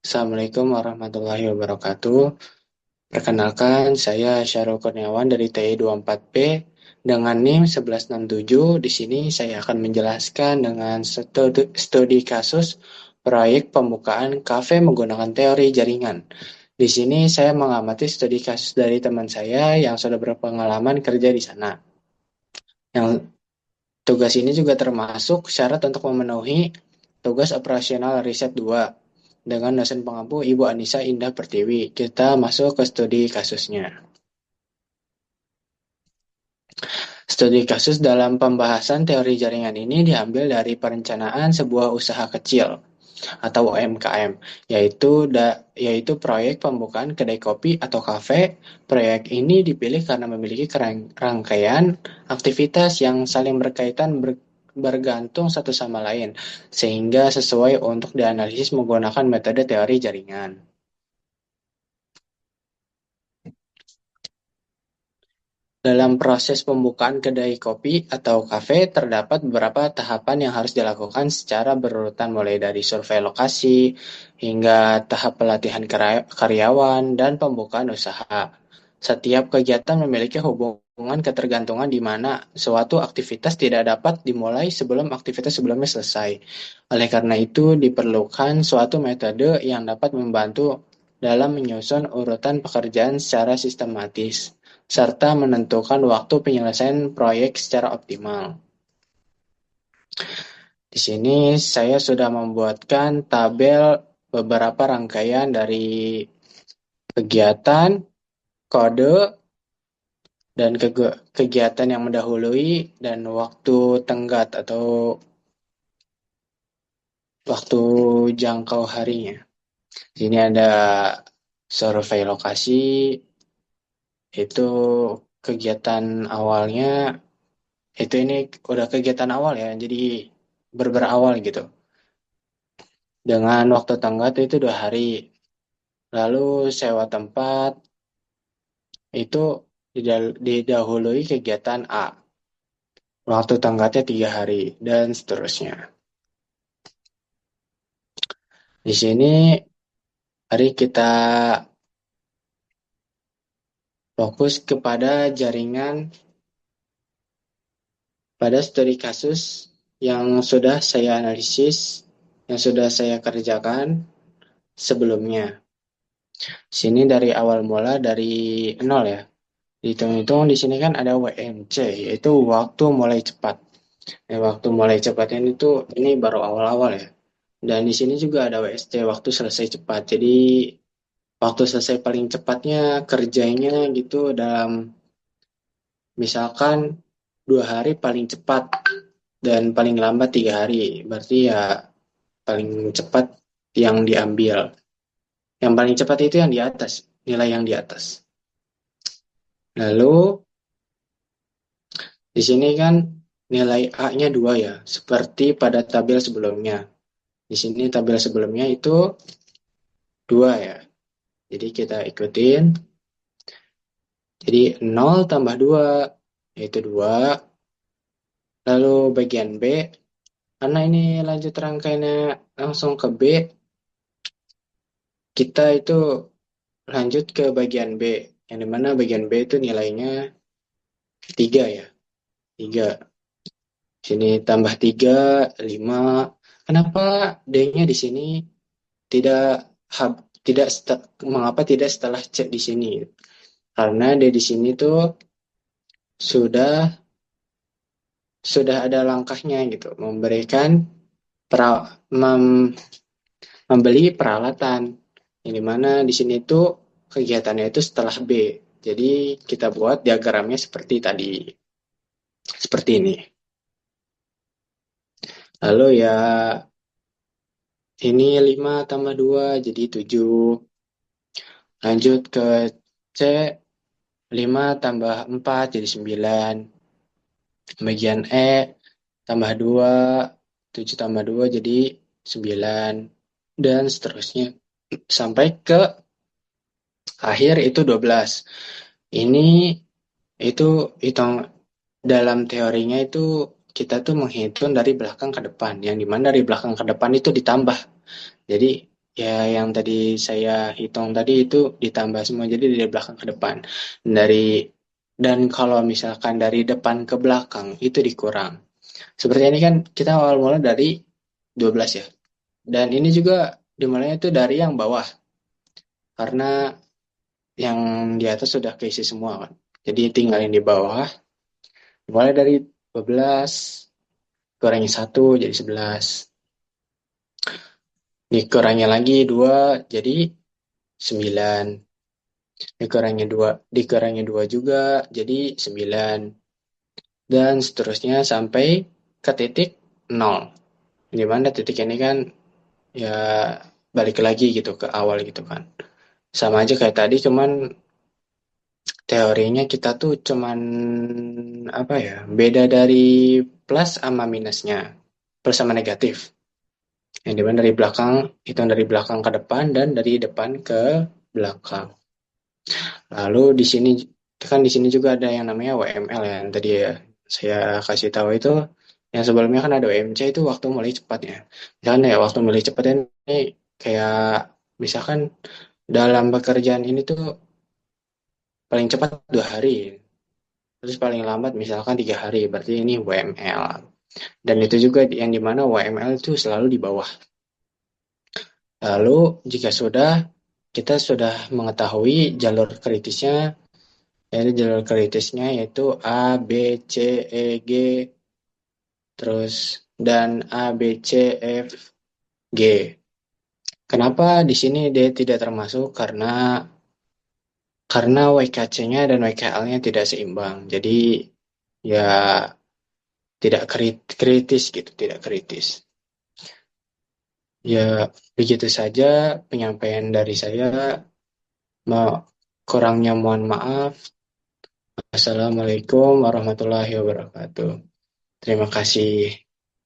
Assalamualaikum warahmatullahi wabarakatuh. Perkenalkan, saya Syarul Kurniawan dari TI 24P dengan NIM 1167. Di sini saya akan menjelaskan dengan studi kasus proyek pembukaan kafe menggunakan teori jaringan. Di sini saya mengamati studi kasus dari teman saya yang sudah berpengalaman kerja di sana. Yang tugas ini juga termasuk syarat untuk memenuhi tugas operasional riset 2 dengan dosen pengampu Ibu Anissa Indah Pertiwi. Kita masuk ke studi kasusnya. Studi kasus dalam pembahasan teori jaringan ini diambil dari perencanaan sebuah usaha kecil atau UMKM, yaitu proyek pembukaan kedai kopi atau kafe. Proyek ini dipilih karena memiliki rangkaian aktivitas yang saling bergantung satu sama lain, sehingga sesuai untuk dianalisis menggunakan metode teori jaringan. Dalam proses pembukaan kedai kopi atau kafe, terdapat beberapa tahapan yang harus dilakukan secara berurutan mulai dari survei lokasi hingga tahap pelatihan karyawan dan pembukaan usaha. Setiap kegiatan memiliki hubungan ketergantungan di mana suatu aktivitas tidak dapat dimulai sebelum aktivitas sebelumnya selesai. Oleh karena itu, diperlukan suatu metode yang dapat membantu dalam menyusun urutan pekerjaan secara sistematis serta menentukan waktu penyelesaian proyek secara optimal. Di sini saya sudah membuatkan tabel beberapa rangkaian dari kegiatan, kode, dan kegiatan yang mendahului dan waktu tenggat atau waktu jangkau harinya. Di sini ada survei lokasi, itu kegiatan awalnya. Ini udah kegiatan awal ya, jadi berawal gitu. Dengan waktu tenggat itu 2 hari. Lalu sewa tempat itu didahului kegiatan A. Waktu tenggatnya 3 hari dan seterusnya. Di sini mari kita fokus kepada jaringan pada studi kasus yang sudah saya analisis, yang sudah saya kerjakan sebelumnya. Sini dari awal mula dari nol ya. Dihitung-hitung di sini kan ada WMC, yaitu waktu mulai cepat. Waktu mulai cepat ini baru awal-awal ya. Dan di sini juga ada WSC, waktu selesai cepat. Jadi waktu selesai paling cepatnya kerjanya gitu dalam misalkan 2 hari paling cepat dan paling lambat 3 hari. Berarti ya paling cepat yang diambil. Yang paling cepat itu yang di atas, nilai yang di atas. Lalu di sini kan nilai A-nya 2 ya, seperti pada tabel sebelumnya. Di sini tabel sebelumnya itu 2 ya. Jadi kita ikutin. Jadi 0 tambah 2 yaitu 2. Lalu bagian B, karena ini lanjut rangkaiannya langsung ke B, kita itu lanjut ke bagian B. Yang dimana bagian B itu nilainya 3 ya. 3. Sini tambah 3, 5. Kenapa D-nya di sini tidak tidak mengapa tidak setelah C di sini? Karena D di sini tuh sudah sudah ada langkahnya gitu, membeli peralatan. Yang dimana di sini tuh kegiatannya itu setelah B. Jadi kita buat diagramnya seperti tadi, seperti ini. Lalu ya ini 5 tambah 2 jadi 7. Lanjut ke C, 5 tambah 4 jadi 9. Bagian E, tambah 2, 7 tambah 2 jadi 9. Dan seterusnya. Sampai ke akhir itu 12. Ini itu hitung dalam teorinya itu kita tuh menghitung dari belakang ke depan. Yang dimana dari belakang ke depan itu ditambah. Jadi ya yang tadi saya hitung tadi itu ditambah semua jadi dari belakang ke depan. Dari dan kalau misalkan dari depan ke belakang itu dikurang. Seperti ini kan kita awal mula dari 12 ya. Dan ini juga dimulainya itu dari yang bawah karena yang di atas sudah keisi semua kan. Jadi tinggal yang di bawah mulai dari 12 kurangi satu jadi 11. Dikurangi lagi 2 jadi 9. Dikurangi 2 juga jadi 9. Dan seterusnya sampai ke titik 0. Di mana titik ini kan ya balik lagi gitu ke awal gitu kan. Sama aja kayak tadi cuman teorinya kita tuh cuman apa ya? Beda dari plus sama minusnya. Plus sama negatif. Yang dimana dari belakang, hitung dari belakang ke depan dan dari depan ke belakang. Lalu di sini juga ada yang namanya WML ya. Yang tadi ya saya kasih tahu itu yang sebelumnya kan ada WMC itu waktu mulai cepatnya. Misalkan ya waktu mulai cepat ini kayak misalkan dalam pekerjaan ini tuh paling cepat 2 hari, terus paling lambat misalkan 3 hari, berarti ini WML. Dan itu juga yang dimana WML itu selalu di bawah. Lalu jika kita sudah mengetahui jalur kritisnya, yaitu jalur kritisnya yaitu A, B, C, E, G, terus dan A, B, C, F, G. Kenapa di sini D tidak termasuk? Karena WKC-nya dan WKL-nya tidak seimbang. Jadi ya tidak kritis gitu, tidak kritis. Ya begitu saja penyampaian dari saya. Mau kurangnya mohon maaf. Assalamualaikum warahmatullahi wabarakatuh. Terima kasih.